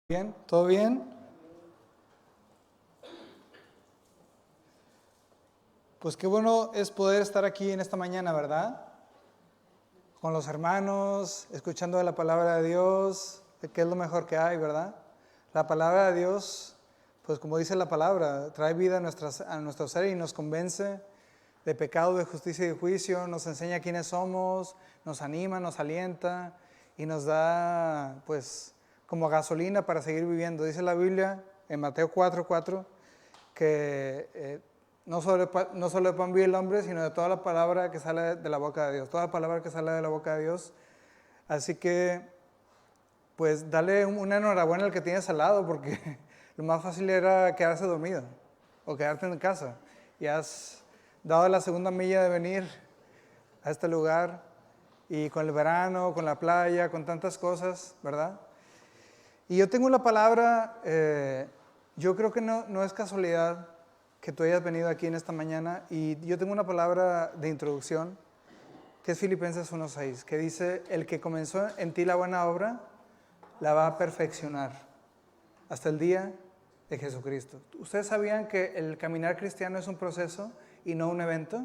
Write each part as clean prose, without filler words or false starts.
Bien, ¿todo bien? Pues qué bueno es poder estar aquí en esta mañana, ¿verdad? Con los hermanos, escuchando de la palabra de Dios, que es lo mejor que hay, ¿verdad? La palabra de Dios, pues como dice la palabra, trae vida a nuestro ser y nos convence de pecado, de justicia y de juicio, nos enseña quiénes somos, nos anima, nos alienta y nos da, pues, como gasolina para seguir viviendo. Dice la Biblia en Mateo 4:4 que no solo de pan vive el hombre, sino de toda la palabra que sale de la boca de Dios, toda palabra que sale de la boca de Dios. Así que, pues, dale una enhorabuena al que tienes al lado, porque lo más fácil era quedarse dormido o quedarte en casa. Y has dado la segunda milla de venir a este lugar y con el verano, con la playa, con tantas cosas, ¿verdad? Y yo tengo la palabra, yo creo que no es casualidad que tú hayas venido aquí en esta mañana, y yo tengo una palabra de introducción, que es Filipenses 1:6, que dice, el que comenzó en ti la buena obra, la va a perfeccionar hasta el día de Jesucristo. ¿Ustedes sabían que el caminar cristiano es un proceso y no un evento?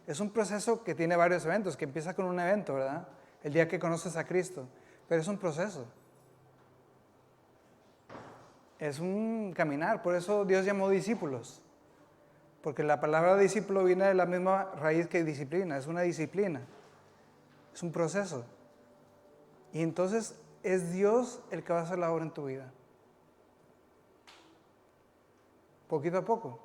Es un proceso que tiene varios eventos, que empieza con un evento, ¿verdad? El día que conoces a Cristo, pero es un proceso. Es un caminar, por eso Dios llamó discípulos, porque la palabra discípulo viene de la misma raíz que disciplina, es una disciplina, es un proceso. Y entonces es Dios el que va a hacer la obra en tu vida, poquito a poco,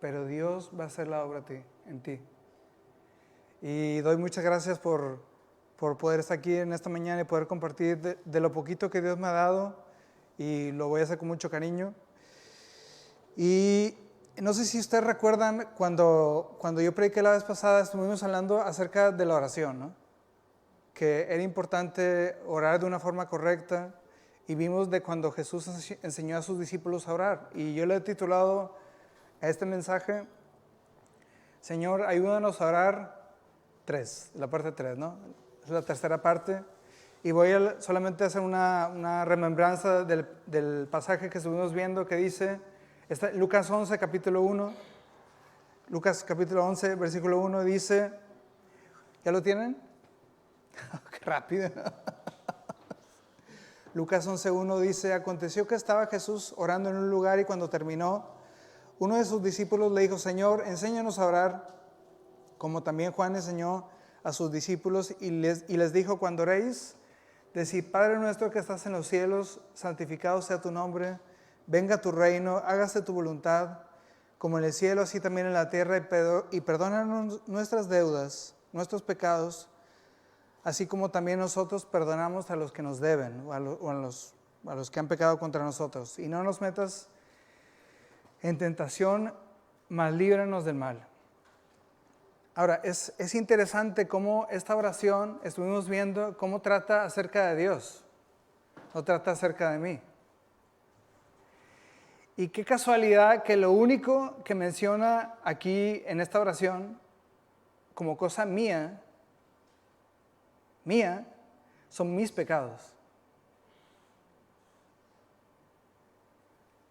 pero Dios va a hacer la obra en ti. Y doy muchas gracias por poder estar aquí en esta mañana y poder compartir de lo poquito que Dios me ha dado, y lo voy a hacer con mucho cariño. Y no sé si ustedes recuerdan cuando yo prediqué la vez pasada, estuvimos hablando acerca de la oración, ¿no? Que era importante orar de una forma correcta, y vimos de cuando Jesús enseñó a sus discípulos a orar. Y yo le he titulado a este mensaje, Señor, ayúdanos a orar 3, la parte 3, ¿no? Es la tercera parte. Y voy a solamente hacer una remembranza del pasaje que estuvimos viendo, que dice, Lucas 11, capítulo 1, Lucas capítulo 11, versículo 1, dice, ¿ya lo tienen? ¡Qué rápido! Lucas 11:1 dice, aconteció que estaba Jesús orando en un lugar, y cuando terminó, uno de sus discípulos le dijo, Señor, enséñanos a orar, como también Juan enseñó a sus discípulos, y les dijo, cuando oréis, decid, Padre nuestro que estás en los cielos, santificado sea tu nombre, venga tu reino, hágase tu voluntad, como en el cielo, así también en la tierra, y perdónanos nuestras deudas, nuestros pecados, así como también nosotros perdonamos a los que nos deben, o a los que han pecado contra nosotros. Y no nos metas en tentación, mas líbranos del mal. Ahora, es interesante cómo esta oración, estuvimos viendo cómo trata acerca de Dios, no trata acerca de mí. Y qué casualidad que lo único que menciona aquí en esta oración como cosa mía, son mis pecados.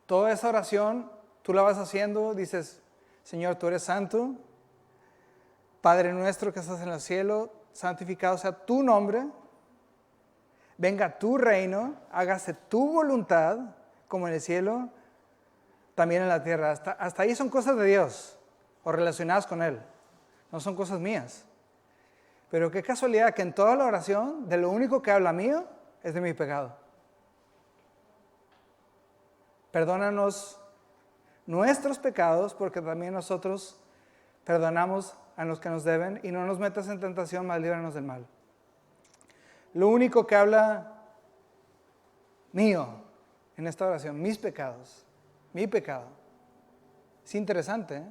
Toda esa oración tú la vas haciendo, dices, Señor, tú eres santo, Padre nuestro que estás en el cielo, santificado sea tu nombre, venga tu reino, hágase tu voluntad, como en el cielo, también en la tierra. Hasta ahí son cosas de Dios, o relacionadas con Él, no son cosas mías. Pero qué casualidad que en toda la oración, de lo único que habla mío, es de mi pecado. Perdónanos nuestros pecados, porque también nosotros perdonamos a los que nos deben, y no nos metas en tentación, mas líbranos del mal. Lo único que habla mío en esta oración, mis pecados, mi pecado. Es interesante, ¿eh?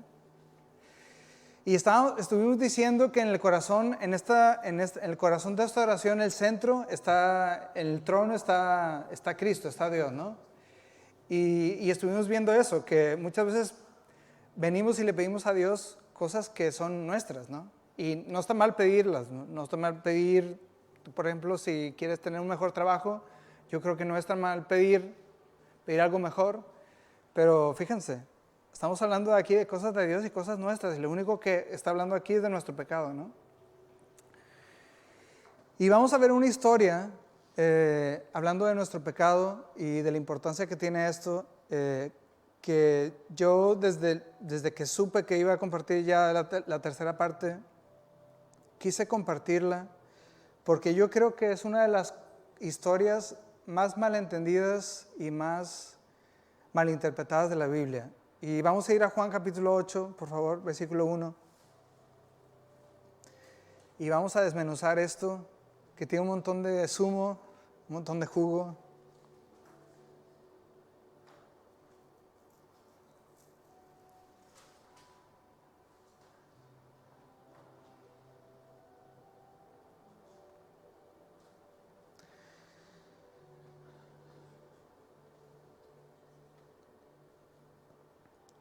Y estuvimos diciendo que en el corazón, en el corazón de esta oración, el centro está, en el trono está Cristo, está Dios, ¿no? Y estuvimos viendo eso, que muchas veces venimos y le pedimos a Dios cosas que son nuestras, ¿no? Y no está mal pedirlas, no está mal pedir Tú, por ejemplo, si quieres tener un mejor trabajo, yo creo que no es tan mal pedir algo mejor, pero fíjense, estamos hablando aquí de cosas de Dios y cosas nuestras, y lo único que está hablando aquí es de nuestro pecado, ¿no? Y vamos a ver una historia, hablando de nuestro pecado y de la importancia que tiene esto, que yo desde que supe que iba a compartir ya la tercera parte, quise compartirla, porque yo creo que es una de las historias más malentendidas y más malinterpretadas de la Biblia. Y vamos a ir a Juan capítulo 8, por favor, versículo 1. Y vamos a desmenuzar esto, que tiene un montón de zumo, un montón de jugo.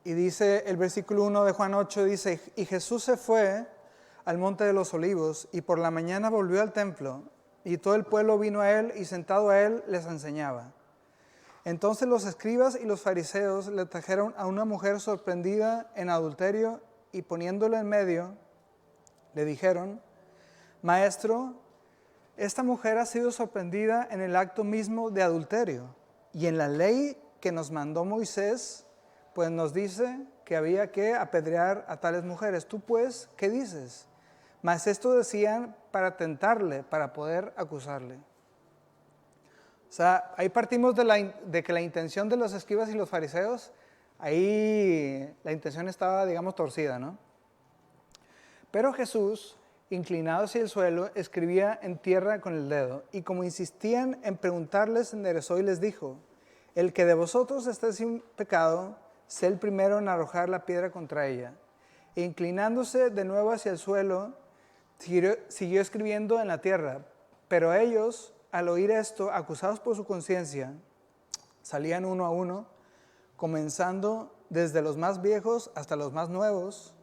Y dice el versículo 1 de Juan 8, dice, y Jesús se fue al monte de los olivos, y por la mañana volvió al templo, y todo el pueblo vino a él, y sentado a él les enseñaba. Entonces los escribas y los fariseos le trajeron a una mujer sorprendida en adulterio, y poniéndola en medio, le dijeron, Maestro, esta mujer ha sido sorprendida en el acto mismo de adulterio, y en la ley que nos mandó Moisés, pues nos dice que había que apedrear a tales mujeres. Tú pues, ¿qué dices? Mas esto decían para tentarle, para poder acusarle. O sea, ahí partimos de que la intención de los escribas y los fariseos, ahí la intención estaba, digamos, torcida, ¿no? Pero Jesús, inclinado hacia el suelo, escribía en tierra con el dedo, y como insistían en preguntarles, enderezó y les dijo, el que de vosotros esté sin pecado, sé el primero en arrojar la piedra contra ella. E inclinándose de nuevo hacia el suelo, siguió escribiendo en la tierra. Pero ellos, al oír esto, acusados por su conciencia, salían uno a uno, comenzando desde los más viejos hasta los más nuevos.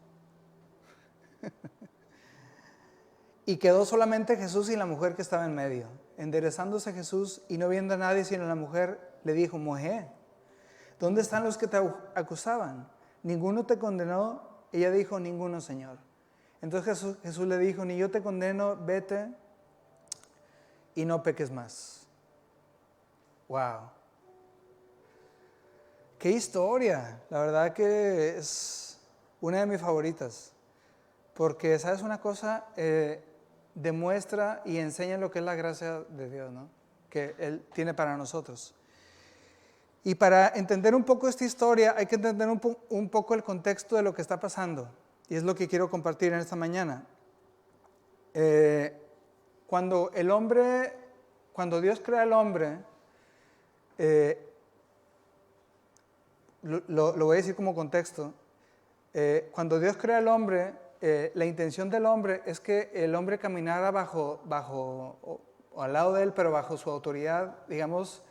Y quedó solamente Jesús y la mujer que estaba en medio. Enderezándose Jesús y no viendo a nadie sino a la mujer, le dijo, mujer, ¿dónde están los que te acusaban? ¿Ninguno te condenó? Ella dijo, ninguno, Señor. Entonces Jesús le dijo, ni yo te condeno, vete y no peques más. ¡Wow! ¡Qué historia! La verdad que es una de mis favoritas. Porque, ¿sabes una cosa? Demuestra y enseña lo que es la gracia de Dios, ¿no? Que Él tiene para nosotros. Y para entender un poco esta historia hay que entender un poco el contexto de lo que está pasando. Y es lo que quiero compartir en esta mañana. Cuando Dios crea al hombre, lo voy a decir como contexto. Cuando Dios crea al hombre, la intención del hombre es que el hombre caminara bajo o al lado de él, pero bajo su autoridad, digamos,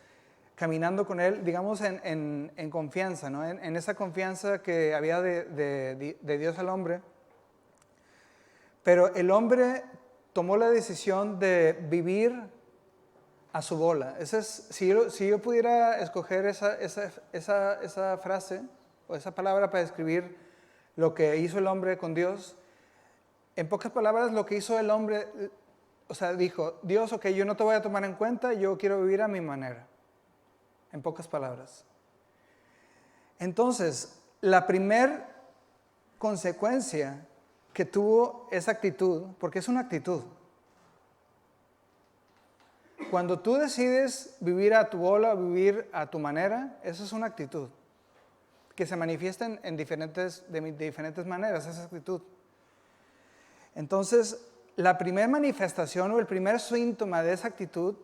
caminando con él, digamos, en confianza, ¿no? En esa confianza que había de Dios al hombre. Pero el hombre tomó la decisión de vivir a su bola. Si yo pudiera escoger esa frase o esa palabra para describir lo que hizo el hombre con Dios, en pocas palabras lo que hizo el hombre, o sea, dijo, Dios, ok, yo no te voy a tomar en cuenta, yo quiero vivir a mi manera. En pocas palabras. Entonces, la primer consecuencia que tuvo esa actitud, porque es una actitud. Cuando tú decides vivir a tu bola, vivir a tu manera, esa es una actitud que se manifiesta de diferentes maneras, esa actitud. Entonces, la primera manifestación o el primer síntoma de esa actitud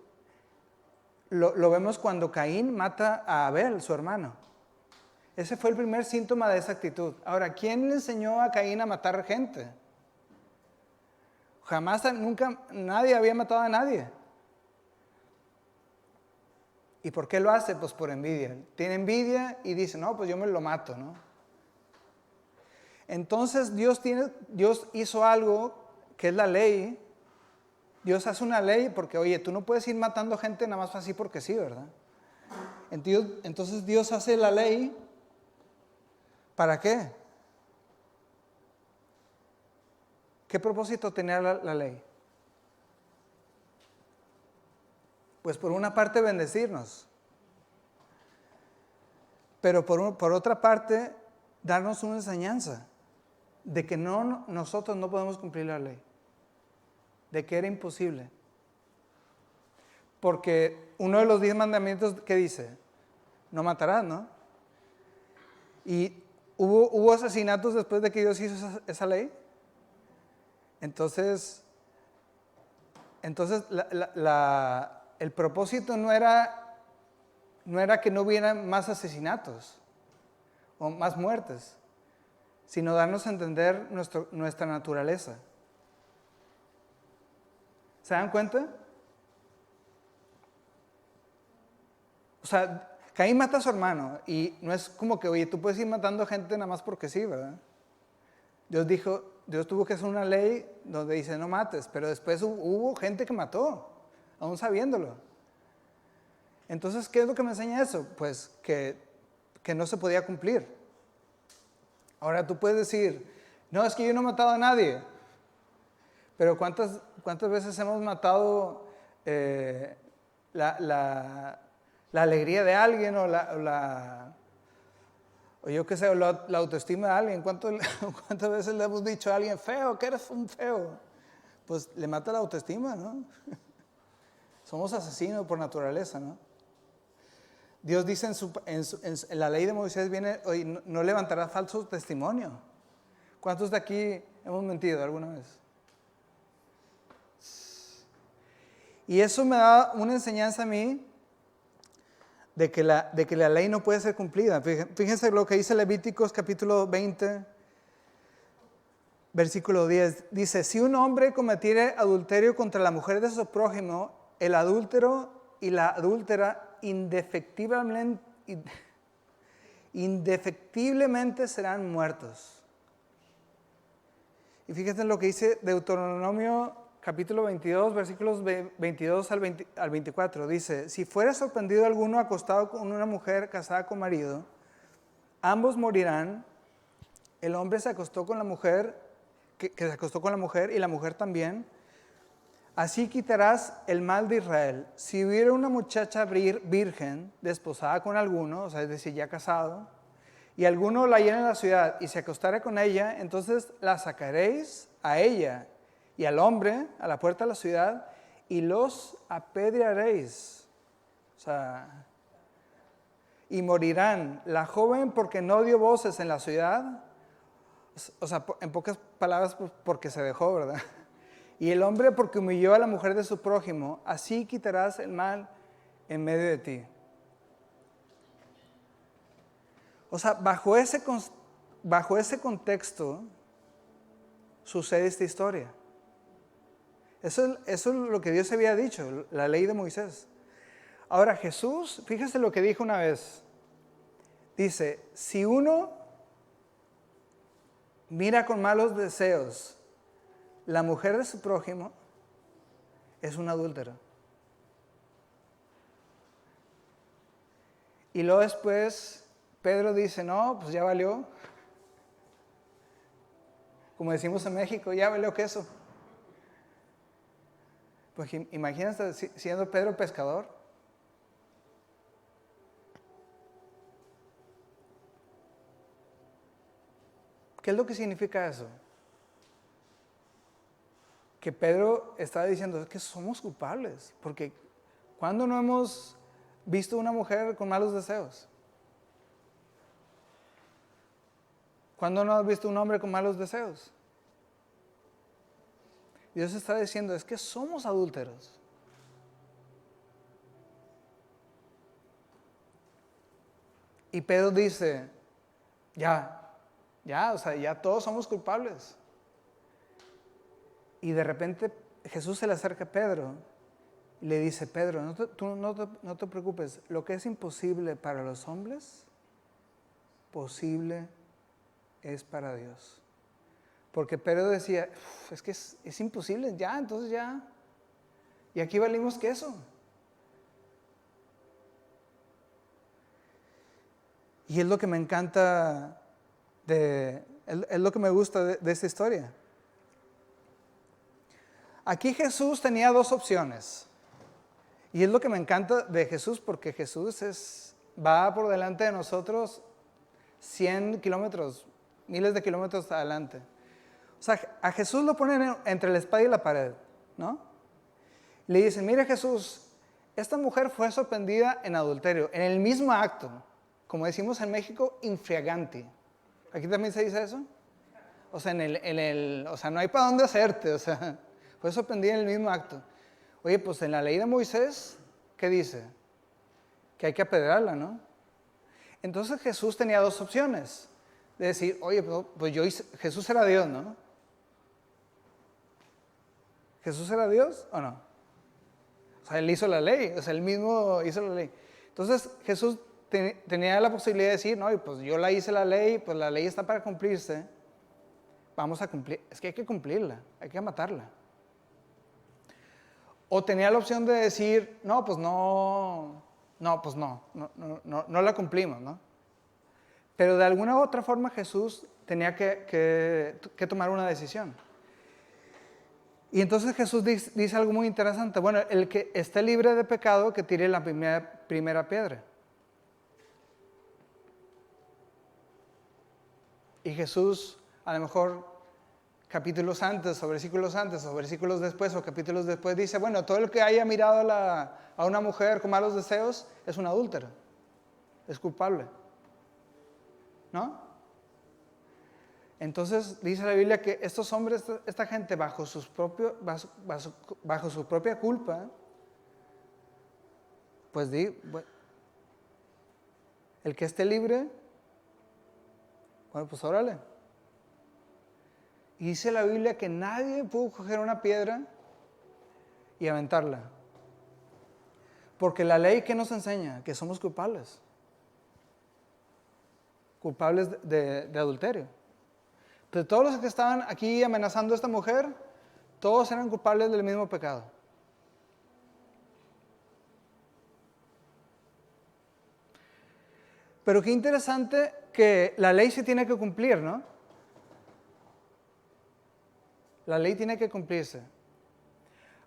lo vemos cuando Caín mata a Abel, su hermano. Ese fue el primer síntoma de esa actitud. Ahora, ¿quién le enseñó a Caín a matar gente? Jamás, nunca, nadie había matado a nadie. ¿Y por qué lo hace? Pues por envidia. Tiene envidia y dice, no, pues yo me lo mato, ¿no? Entonces Dios hizo algo que es la ley, Dios hace una ley porque, oye, tú no puedes ir matando gente nada más así porque sí, ¿verdad? Entonces Dios hace la ley, ¿para qué? ¿Qué propósito tenía la ley? Pues por una parte bendecirnos, pero por otra parte darnos una enseñanza de que nosotros no podemos cumplir la ley, de que era imposible. Porque uno de los 10 mandamientos que dice, no matarás, ¿no? Y hubo asesinatos después de que Dios hizo esa ley. Entonces el propósito no era que no hubieran más asesinatos o más muertes, sino darnos a entender nuestra naturaleza. ¿Se dan cuenta? O sea, Caín mata a su hermano y no es como que, oye, tú puedes ir matando gente nada más porque sí, ¿verdad? Dios tuvo que hacer una ley donde dice no mates, pero después hubo gente que mató, aún sabiéndolo. Entonces, ¿qué es lo que me enseña eso? Pues que no se podía cumplir. Ahora tú puedes decir, no, es que yo no he matado a nadie, pero ¿cuántas veces hemos matado la alegría de alguien o yo qué sé, la autoestima de alguien? ¿Cuántas veces le hemos dicho a alguien feo, que eres un feo? Pues le mata la autoestima, ¿no? Somos asesinos por naturaleza, ¿no? Dios dice en la ley de Moisés viene, oye, no levantarás falso testimonio. ¿Cuántos de aquí hemos mentido alguna vez? Y eso me da una enseñanza a mí de que la ley no puede ser cumplida. Fíjense lo que dice Levíticos capítulo 20, versículo 10. Dice, si un hombre cometiere adulterio contra la mujer de su prójimo, el adúltero y la adúltera indefectiblemente serán muertos. Y fíjense lo que dice Deuteronomio capítulo 22, versículos 22 al 24. Dice, si fuera sorprendido alguno acostado con una mujer casada con marido, ambos morirán. El hombre se acostó con la mujer, que se acostó con la mujer, y la mujer también. Así quitarás el mal de Israel. Si hubiera una muchacha virgen desposada con alguno, o sea, es decir, ya casado, y alguno la hallare en la ciudad y se acostara con ella, entonces la sacaréis a ella y al hombre a la puerta de la ciudad y los apedrearéis. O sea, y morirán. La joven porque no dio voces en la ciudad, o sea, en pocas palabras, porque se dejó, ¿verdad? Y el hombre porque humilló a la mujer de su prójimo, así quitarás el mal en medio de ti. O sea, bajo ese contexto sucede esta historia. Eso es lo que Dios había dicho, la ley de Moisés. Ahora Jesús, fíjese lo que dijo una vez. Dice, si uno mira con malos deseos la mujer de su prójimo, es un adúltero. Y luego después Pedro dice, no, pues ya valió. Como decimos en México, ya valió queso. Pues imagínate siendo Pedro pescador. ¿Qué es lo que significa eso? Que Pedro estaba diciendo es que somos culpables, porque ¿cuándo no hemos visto una mujer con malos deseos? ¿Cuándo no has visto un hombre con malos deseos? Dios está diciendo es que somos adúlteros. Y Pedro dice, o sea, ya todos somos culpables. Y de repente Jesús se le acerca a Pedro y le dice, Pedro, tú no te preocupes, lo que es imposible para los hombres, posible es para Dios. Porque Pedro decía, es que es imposible, entonces ya. Y aquí valimos queso. Y es lo que me encanta, es lo que me gusta de esta historia. Aquí Jesús tenía dos opciones. Y es lo que me encanta de Jesús, porque Jesús va por delante de nosotros 100 kilómetros, miles de kilómetros adelante. O sea, a Jesús lo ponen entre la espada y la pared, ¿no? Le dicen, mira Jesús, esta mujer fue sorprendida en adulterio, en el mismo acto, como decimos en México, infraganti. ¿Aquí también se dice eso? O sea, o sea, no hay para dónde hacerte, o sea, fue sorprendida en el mismo acto. Oye, pues en la ley de Moisés, ¿qué dice? Que hay que apedrearla, ¿no? Entonces Jesús tenía dos opciones. De decir, oye, pues Jesús era Dios, ¿no? ¿Jesús era Dios o no? O sea, él hizo la ley, o sea, él mismo hizo la ley. Entonces Jesús tenía la posibilidad de decir, no, pues yo la hice la ley, pues la ley está para cumplirse. Vamos a cumplir, es que hay que cumplirla, hay que matarla. O tenía la opción de decir, no, pues no la cumplimos, ¿no? Pero de alguna u otra forma Jesús tenía que tomar una decisión. Y entonces Jesús dice algo muy interesante. Bueno, el que esté libre de pecado, que tire la primera piedra. Y Jesús, a lo mejor capítulos antes, o versículos antes, o versículos después, o capítulos después, dice, bueno, todo el que haya mirado a una mujer con malos deseos es un adúltero, es culpable. ¿No? Entonces dice la Biblia que estos hombres, esta gente bajo su propia culpa, pues el que esté libre, bueno, pues órale. Y dice la Biblia que nadie pudo coger una piedra y aventarla. Porque la ley, ¿qué nos enseña? Que somos culpables. Culpables de adulterio. De todos los que estaban aquí amenazando a esta mujer, todos eran culpables del mismo pecado. Pero qué interesante que la ley se tiene que cumplir, ¿no? La ley tiene que cumplirse.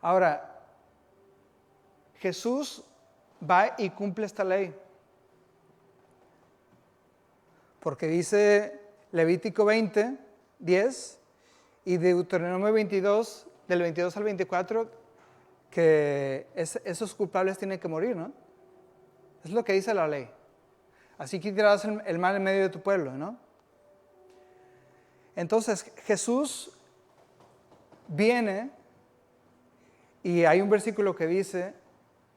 Ahora, Jesús va y cumple esta ley. Porque dice Levítico 20, 10 y Deuteronomio 22, del 22 al 24, que esos culpables tienen que morir, ¿no? Es lo que dice la ley. Así quitarás el mal en medio de tu pueblo, ¿no? Entonces Jesús viene y hay un versículo que dice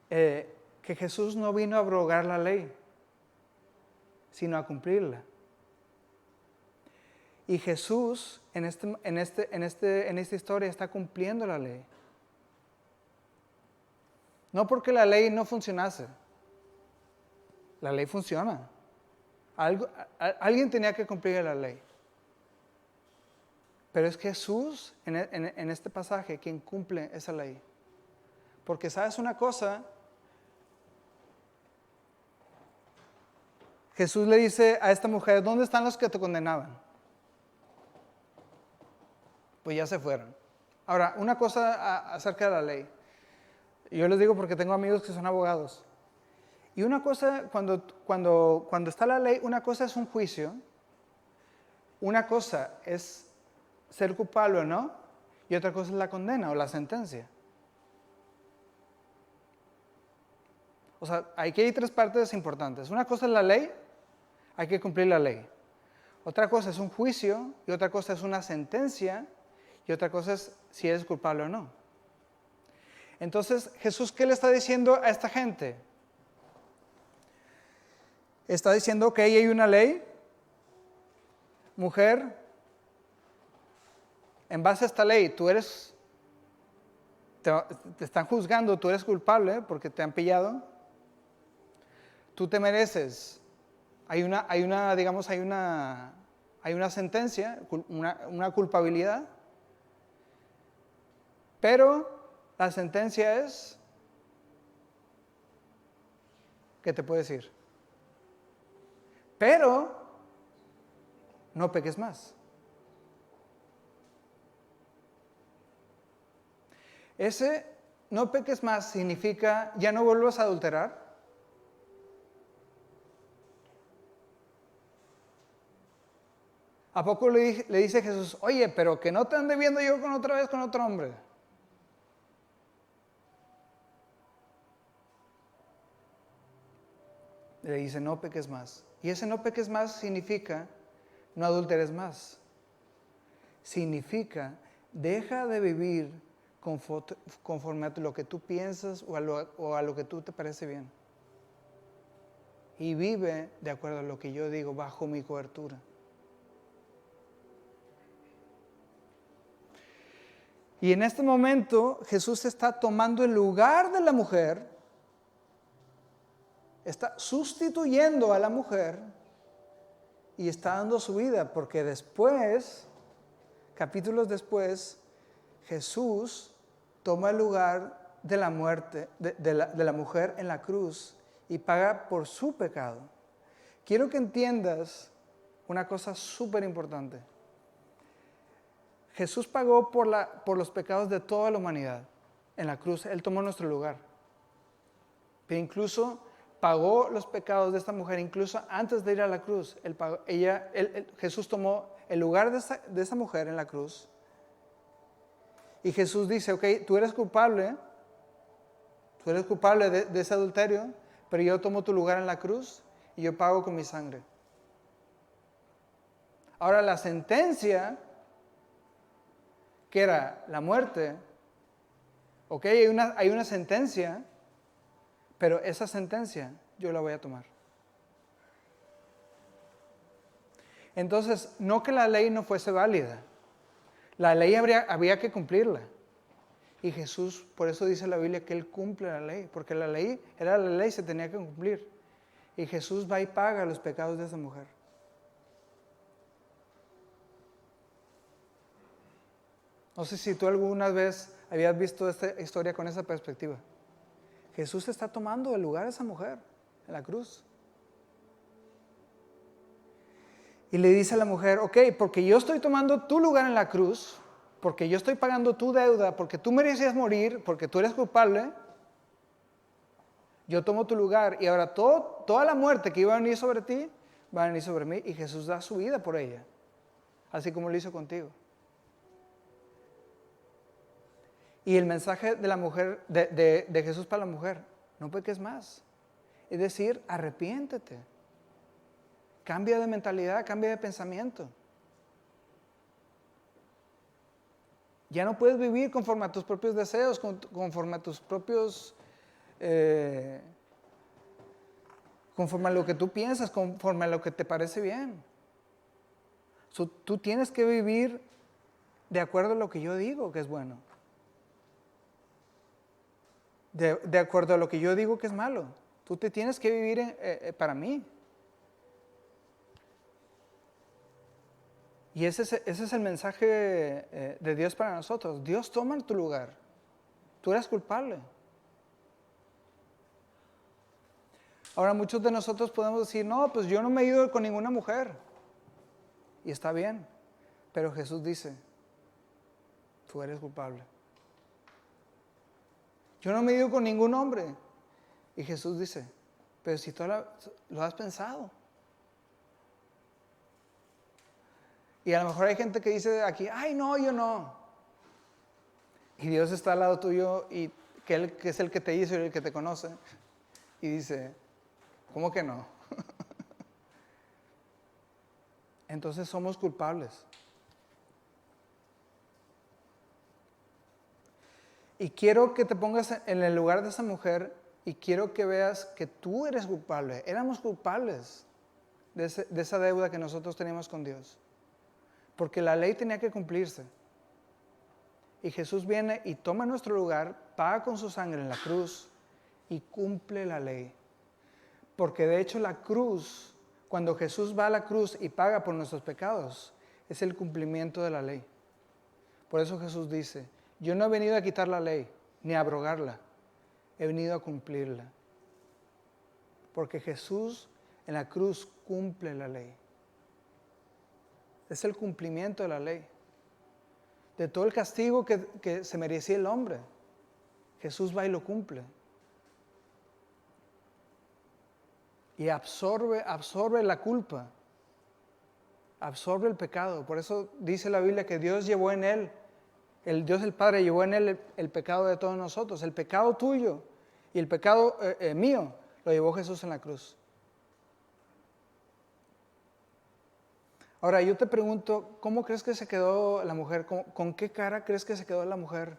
que Jesús no vino a abrogar la ley, sino a cumplirla. Y Jesús en esta historia está cumpliendo la ley. No porque la ley no funcionase. La ley funciona. Alguien tenía que cumplir la ley. Pero es Jesús en este pasaje quien cumple esa ley. Porque sabes una cosa, Jesús le dice a esta mujer, ¿dónde están los que te condenaban? Pues ya se fueron. Ahora, una cosa acerca de la ley. Yo les digo porque tengo amigos que son abogados. Y una cosa, cuando está la ley, una cosa es un juicio, una cosa es ser culpable o no, y otra cosa es la condena o la sentencia. O sea, aquí hay tres partes importantes. Una cosa es la ley, hay que cumplir la ley. Otra cosa es un juicio, y otra cosa es una sentencia, y otra cosa es si eres culpable o no. Entonces, Jesús, ¿qué le está diciendo a esta gente? Está diciendo que ahí hay una ley, mujer, en base a esta ley, te están juzgando, tú eres culpable porque te han pillado, tú te mereces, hay una sentencia, una culpabilidad, pero La sentencia es, ¿qué te puedo decir? Pero no peques más. Ese no peques más significa ya no vuelvas a adulterar. ¿A poco le dice Jesús, oye, pero que no te ande viendo yo otra vez con otro hombre? Le dice, no peques más. Y ese no peques más significa, no adulteres más. Significa, deja de vivir conforme a lo que tú piensas o a lo que tú te parece bien. Y vive de acuerdo a lo que yo digo, bajo mi cobertura. Y en este momento Jesús está tomando el lugar de la mujer, está sustituyendo a la mujer y está dando su vida, porque después, capítulos después, Jesús toma el lugar de la muerte, de la mujer en la cruz y paga por su pecado. Quiero que entiendas una cosa súper importante. Jesús pagó por los pecados de toda la humanidad en la cruz. Él tomó nuestro lugar. Pero incluso pagó los pecados de esta mujer, incluso antes de ir a la cruz. Jesús tomó el lugar de esa mujer en la cruz. Y Jesús dice, ok, tú eres culpable de ese adulterio, pero yo tomo tu lugar en la cruz y yo pago con mi sangre. Ahora la sentencia, que era la muerte, ok, hay una sentencia, pero esa sentencia yo la voy a tomar. Entonces, no que la ley no fuese válida, la ley había que cumplirla. Y Jesús, por eso dice la Biblia que Él cumple la ley, porque la ley era la ley, se tenía que cumplir. Y Jesús va y paga los pecados de esa mujer. No sé si tú alguna vez habías visto esta historia con esa perspectiva. Jesús está tomando el lugar de esa mujer en la cruz. Y le dice a la mujer, ok, porque yo estoy tomando tu lugar en la cruz, porque yo estoy pagando tu deuda, porque tú merecías morir, porque tú eres culpable, yo tomo tu lugar y ahora toda la muerte que iba a venir sobre ti, va a venir sobre mí y Jesús da su vida por ella, así como lo hizo contigo. Y el mensaje de la mujer, de Jesús para la mujer, no peques más. Es decir, arrepiéntete. Cambia de mentalidad, cambia de pensamiento. Ya no puedes vivir conforme a tus propios deseos, conforme a tus propios, conforme a lo que tú piensas, conforme a lo que te parece bien. Tú tienes que vivir de acuerdo a lo que yo digo que es bueno. De acuerdo a lo que yo digo que es malo. Tú te tienes que vivir para mí. Y ese es el mensaje de Dios para nosotros. Dios toma tu lugar. Tú eres culpable. Ahora muchos de nosotros podemos decir, no, pues yo no me he ido con ninguna mujer. Y está bien. Pero Jesús dice, tú eres culpable. Yo no me he ido con ningún hombre. Y Jesús dice, pero si tú lo has pensado. Y a lo mejor hay gente que dice aquí, ay no, yo no. Y Dios está al lado tuyo y que es el que te hizo y el que te conoce. Y dice, ¿cómo que no? Entonces somos culpables. Y quiero que te pongas en el lugar de esa mujer y quiero que veas que tú eres culpable. Éramos culpables de esa deuda que nosotros teníamos con Dios. Porque la ley tenía que cumplirse. Y Jesús viene y toma nuestro lugar, paga con su sangre en la cruz y cumple la ley. Porque de hecho la cruz, cuando Jesús va a la cruz y paga por nuestros pecados, es el cumplimiento de la ley. Por eso Jesús dice, yo no he venido a quitar la ley, ni a abrogarla. He venido a cumplirla. Porque Jesús en la cruz cumple la ley. Es el cumplimiento de la ley. De todo el castigo que se merecía el hombre, Jesús va y lo cumple. Y absorbe la culpa. Absorbe el pecado. Por eso dice la Biblia que Dios llevó en él, el Dios el Padre llevó en él el pecado de todos nosotros. El pecado tuyo y el pecado mío lo llevó Jesús en la cruz. Ahora yo te pregunto, ¿cómo crees que se quedó la mujer? ¿Con qué cara crees que se quedó la mujer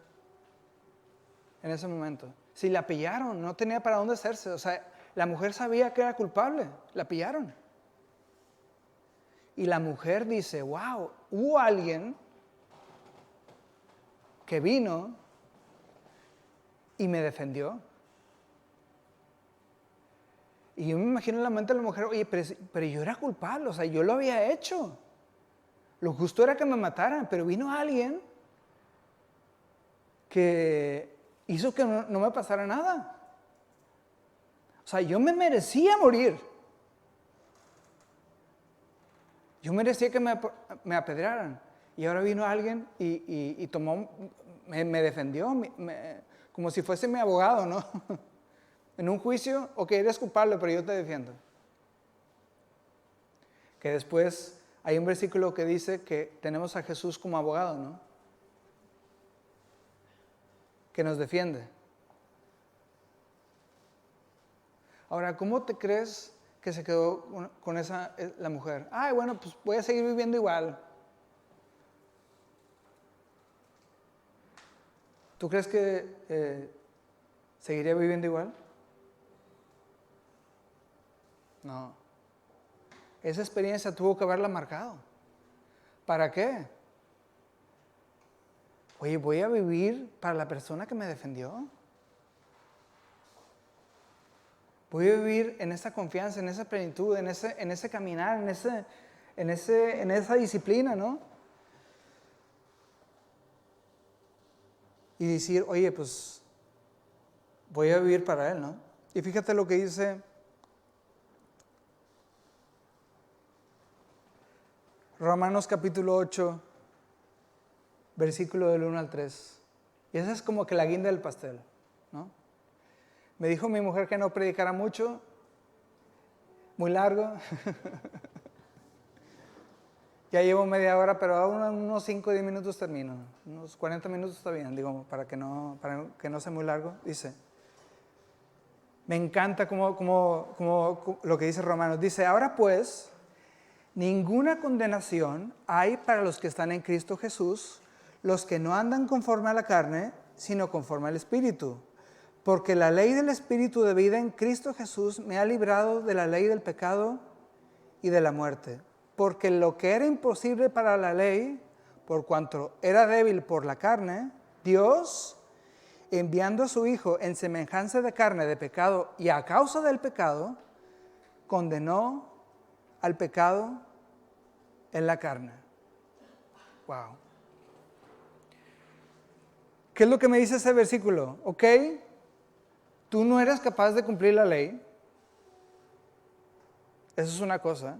en ese momento? Si la pillaron, no tenía para dónde hacerse. O sea, la mujer sabía que era culpable, la pillaron. Y la mujer dice, wow, hubo alguien que vino y me defendió. Y yo me imagino en la mente de la mujer, oye, pero yo era culpable, o sea, yo lo había hecho. Lo justo era que me mataran, pero vino alguien que hizo que no me pasara nada. O sea, yo me merecía morir. Yo merecía que me apedrearan. Y ahora vino alguien y tomó, me defendió, como si fuese mi abogado, ¿no? En un juicio, ok, eres culpable, pero yo te defiendo. Que después hay un versículo que dice que tenemos a Jesús como abogado, ¿no? Que nos defiende. Ahora, ¿cómo te crees que se quedó con la mujer? Ay, bueno, pues voy a seguir viviendo igual. ¿Tú crees que seguiría viviendo igual? No. Esa experiencia tuvo que haberla marcado. ¿Para qué? Oye, voy a vivir para la persona que me defendió. Voy a vivir en esa confianza, en esa plenitud, en ese caminar, en esa disciplina, ¿no? Y decir, oye, pues voy a vivir para Él, ¿no? Y fíjate lo que dice Romanos capítulo 8, versículo del 1 al 3. Y esa es como que la guinda del pastel, ¿no? Me dijo mi mujer que no predicara mucho, muy largo. Ya llevo media hora, pero aún unos 5 o 10 minutos termino. Unos 40 minutos está bien, digo, para que no sea muy largo. Dice, me encanta como lo que dice Romanos. Dice, ahora pues, ninguna condenación hay para los que están en Cristo Jesús, los que no andan conforme a la carne, sino conforme al Espíritu. Porque la ley del Espíritu de vida en Cristo Jesús me ha librado de la ley del pecado y de la muerte. Porque lo que era imposible para la ley, por cuanto era débil por la carne, Dios, enviando a su Hijo en semejanza de carne de pecado y a causa del pecado, condenó al pecado en la carne. Wow. ¿Qué es lo que me dice ese versículo? Ok, tú no eres capaz de cumplir la ley. Eso es una cosa.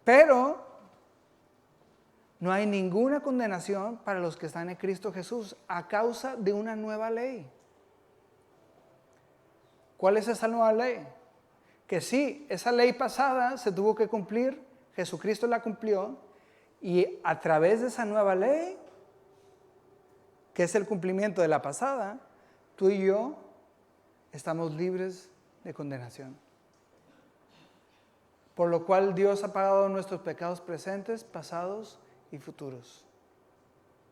Pero no hay ninguna condenación para los que están en Cristo Jesús a causa de una nueva ley. ¿Cuál es esa nueva ley? Que sí, esa ley pasada se tuvo que cumplir, Jesucristo la cumplió, y a través de esa nueva ley, que es el cumplimiento de la pasada, tú y yo estamos libres de condenación. Por lo cual Dios ha pagado nuestros pecados presentes, pasados y futuros.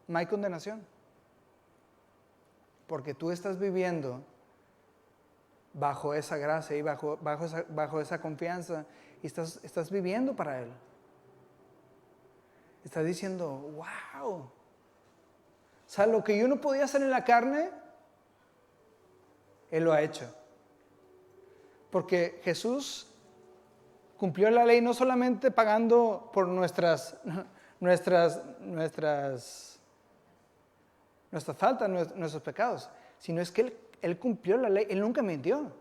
No hay condenación. Porque tú estás viviendo bajo esa gracia y bajo esa confianza y estás viviendo para Él. Estás diciendo, wow. O sea, lo que yo no podía hacer en la carne, Él lo ha hecho. Porque Jesús cumplió la ley no solamente pagando por nuestras nuestras faltas, nuestros pecados, sino es que Él cumplió la ley, Él nunca mintió.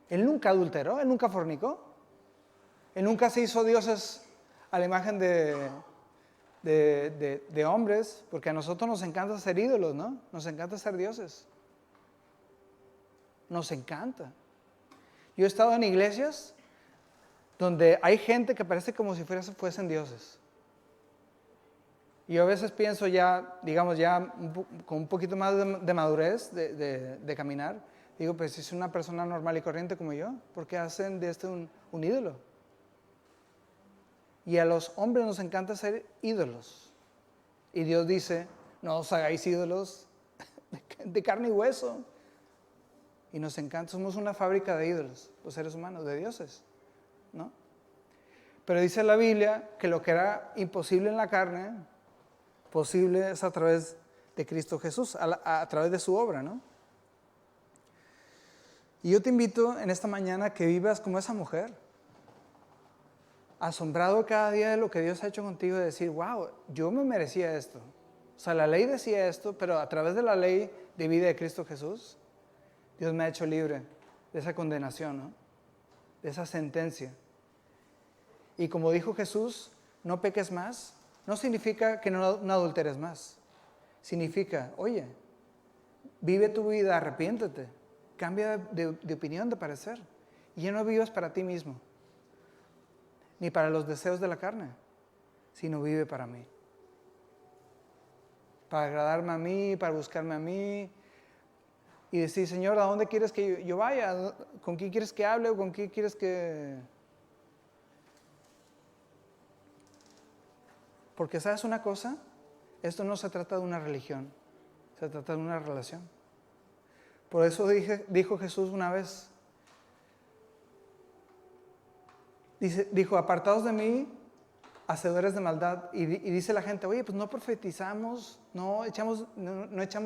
Él nunca adulteró, Él nunca fornicó. Él nunca se hizo dioses a la imagen de hombres, porque a nosotros nos encanta ser ídolos, ¿no? Nos encanta ser dioses. Nos encanta. Yo he estado en iglesias donde hay gente que parece como si fuesen dioses. Y yo a veces pienso ya, digamos ya con un poquito más de madurez de caminar, digo, pues si es una persona normal y corriente como yo, ¿por qué hacen de este un ídolo? Y a los hombres nos encanta ser ídolos. Y Dios dice, no os hagáis ídolos de carne y hueso. Y nos encanta, somos una fábrica de ídolos, los seres humanos, de dioses, ¿no? Pero dice la Biblia que lo que era imposible en la carne, posible es a través de Cristo Jesús, a través de su obra, ¿no? Y yo te invito en esta mañana a que vivas como esa mujer, asombrado cada día de lo que Dios ha hecho contigo, de decir, wow, yo me merecía esto. O sea, la ley decía esto, pero a través de la ley de vida de Cristo Jesús, Dios me ha hecho libre de esa condenación, ¿no? De esa sentencia. Y como dijo Jesús, no peques más, no significa que no adulteres más. Significa, oye, vive tu vida, arrepiéntete, cambia de opinión, de parecer. Y ya no vivas para ti mismo, ni para los deseos de la carne, sino vive para mí. Para agradarme a mí, para buscarme a mí. Y decir, Señor, ¿a dónde quieres que yo vaya? ¿Con quién quieres que hable o con quién quieres que...? Porque ¿sabes una cosa? Esto no se trata de una religión, se trata de una relación. Por eso dijo Jesús una vez, dijo, apartados de mí, hacedores de maldad. Y dice la gente, oye, pues no profetizamos, no echamos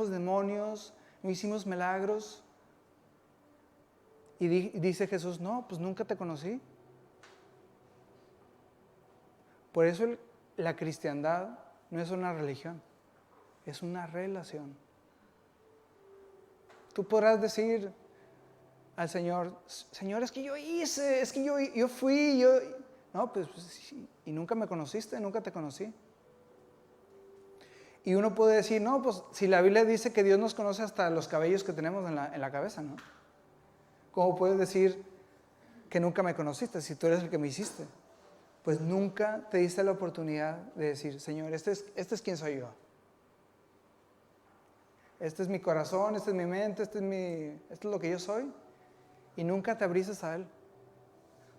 demonios, no hicimos milagros. Y dice Jesús, no, pues nunca te conocí. Por eso la cristiandad no es una religión, es una relación. Tú podrás decir al Señor, Señor, es que yo hice, es que yo fui, no, pues sí, y nunca me conociste, nunca te conocí. Y uno puede decir, no, pues si la Biblia dice que Dios nos conoce hasta los cabellos que tenemos en la cabeza, ¿no? ¿Cómo puedes decir que nunca me conociste si tú eres el que me hiciste? Pues nunca te diste la oportunidad de decir, Señor, este es quién soy yo. Este es mi corazón, esta es mi mente, esto es lo que yo soy. Y nunca te abriste a Él.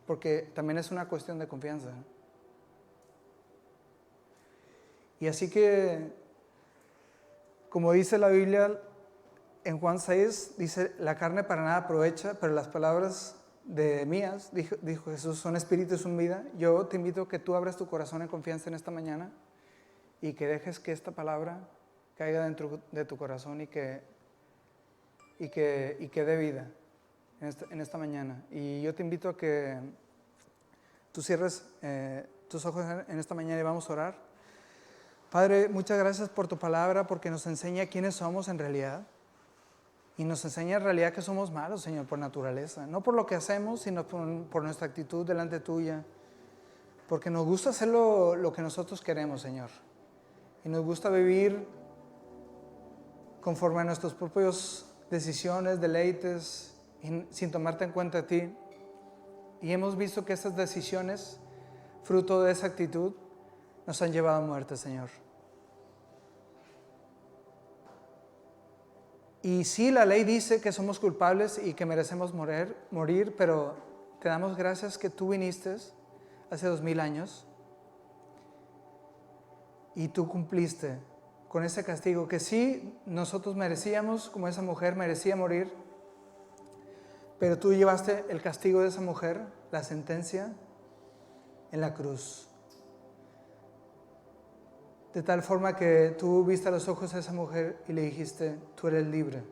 Porque también es una cuestión de confianza. Y así que, como dice la Biblia en Juan 6, dice, la carne para nada aprovecha, pero las palabras de mías, dijo Jesús, son espíritu y son vida. Yo te invito a que tú abras tu corazón en confianza en esta mañana y que dejes que esta palabra caiga dentro de tu corazón y que dé vida en esta mañana. Y yo te invito a que tú cierres tus ojos en esta mañana y vamos a orar. Padre, muchas gracias por tu palabra, porque nos enseña quiénes somos en realidad. Y nos enseña en realidad que somos malos, Señor, por naturaleza. No por lo que hacemos, sino por nuestra actitud delante tuya. Porque nos gusta hacer lo que nosotros queremos, Señor. Y nos gusta vivir conforme a nuestras propias decisiones, deleites, sin tomarte en cuenta a ti. Y hemos visto que esas decisiones, fruto de esa actitud, nos han llevado a muerte, Señor. Y sí, la ley dice que somos culpables y que merecemos morir, pero te damos gracias que tú viniste hace 2000 años y tú cumpliste con ese castigo que sí nosotros merecíamos, como esa mujer merecía morir, pero tú llevaste el castigo de esa mujer, la sentencia, en la cruz. De tal forma que tú viste a los ojos a esa mujer y le dijiste, tú eres libre,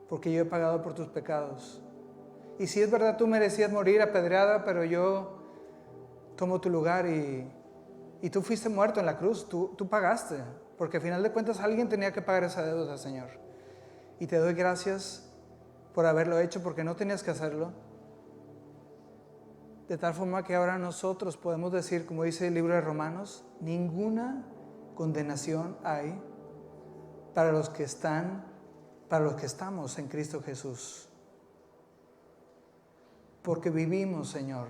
porque yo he pagado por tus pecados. Y si es verdad, tú merecías morir apedreada, pero yo tomo tu lugar y Y tú fuiste muerto en la cruz, tú pagaste, porque al final de cuentas alguien tenía que pagar esa deuda, Señor. Y te doy gracias por haberlo hecho, porque no tenías que hacerlo. De tal forma que ahora nosotros podemos decir, como dice el libro de Romanos, ninguna condenación hay para los que estamos en Cristo Jesús. Porque vivimos, Señor,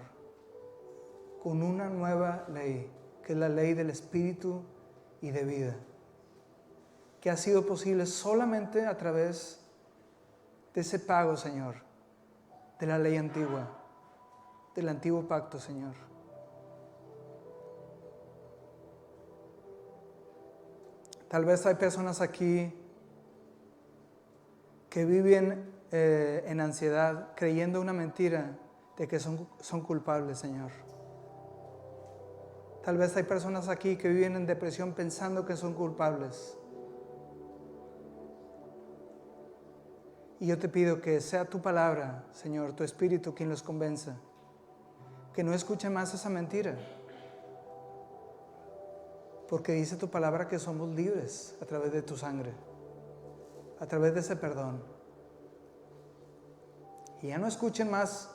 con una nueva ley, que es la ley del Espíritu y de vida, que ha sido posible solamente a través de ese pago, Señor, de la ley antigua, del antiguo pacto, Señor. Tal vez hay personas aquí que viven en ansiedad, creyendo una mentira de que son culpables, Señor. Tal vez hay personas aquí que viven en depresión pensando que son culpables. Y yo te pido que sea tu palabra, Señor, tu Espíritu quien los convenza. Que no escuchen más esa mentira. Porque dice tu palabra que somos libres a través de tu sangre, a través de ese perdón. Y ya no escuchen más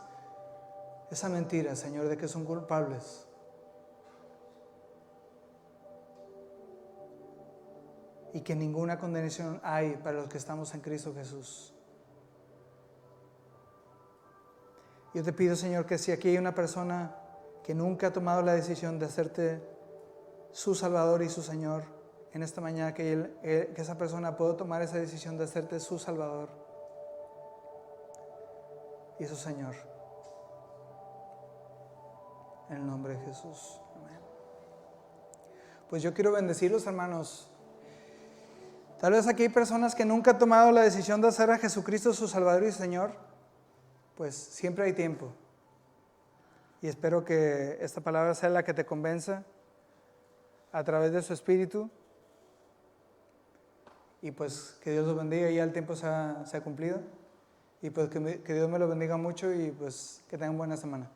esa mentira, Señor, de que son culpables. Y que ninguna condenación hay para los que estamos en Cristo Jesús. Yo te pido, Señor, que si aquí hay una persona que nunca ha tomado la decisión de hacerte su Salvador y su Señor, en esta mañana que esa persona pueda tomar esa decisión de hacerte su Salvador y su Señor. En el nombre de Jesús. Amén. Pues yo quiero bendecirlos, hermanos. Tal vez aquí hay personas que nunca han tomado la decisión de hacer a Jesucristo su Salvador y Señor. Pues siempre hay tiempo. Y espero que esta palabra sea la que te convenza a través de su Espíritu. Y pues que Dios los bendiga. Ya el tiempo se ha cumplido. Y pues que Dios me lo bendiga mucho y pues que tengan buena semana.